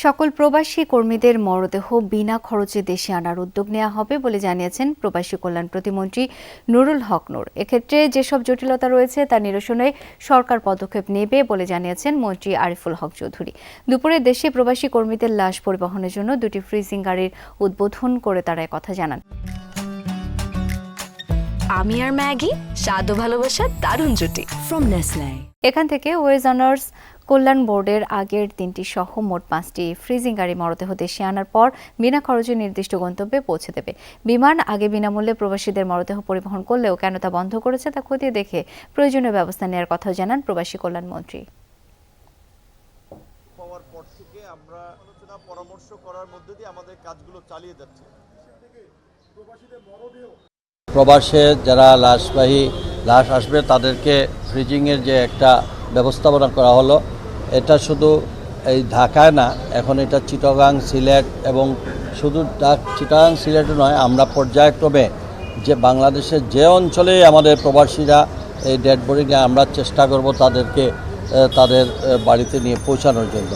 সকল প্রবাসী কর্মীদের মরদেহ বিনা খরচে দেশে আনার উদ্যোগ নেওয়া হবে বলে জানিয়েছেন প্রবাসী কল্যাণ প্রতিমন্ত্রী নুরুল হক নূর। এক্ষেত্রে যেসব জটিলতা রয়েছে তা নিরসনে সরকার পদক্ষেপ নেবে বলে জানিয়েছেন মন্ত্রী আরিফুল হক চৌধুরী। দুপুরে দেশে প্রবাসী কর্মীদের লাশ পরিবহনের জন্য দুটি ফ্রিজিং গাড়ির উদ্বোধন করে তারা কথা জানান। আমি আর ম্যাগি স্বাদ ও ভালোবাসার দারুণ জুটি ফ্রম নেসলে। এখান থেকে ওয়েজ অনার্স কল্যাণ বোর্ডের আগের 3টি সহ মোট 5টি ফ্রিজিং গাড়ি মরদেহ দেশে আনার পর বিনা খরচে নির্দিষ্ট গন্তব্যে পৌঁছে দেবে। বিমান আগে বিনামূল্যে প্রবাসীদের মরদেহ পরিবহন করলেও কেন তা বন্ধ করেছে তা খতিয়ে দেখে প্রয়োজনীয় ব্যবস্থা নেওয়ার কথাও জানান প্রবাসী কল্যাণ মন্ত্রী। হওয়ার পর থেকে আমরা আলোচনা পরামর্শ করার মধ্যে দিয়ে আমাদের কাজগুলো চালিয়ে যাচ্ছি। প্রবাসে যারা লাশ আসবে তাদেরকে ফ্রিজিংয়ের যে একটা ব্যবস্থাপনা করা হলো, এটা শুধু এই ঢাকায় না, এখন এটা চিটাগাং, সিলেট এবং শুধু চিটাগাং সিলেটও নয়, আমরা পর্যায়ক্রমে যে বাংলাদেশের যে অঞ্চলে আমাদের প্রবাসীরা এই ডেড বডি নিয়ে আমরা চেষ্টা করব তাদেরকে তাদের বাড়িতে নিয়ে পৌঁছানোর জন্য।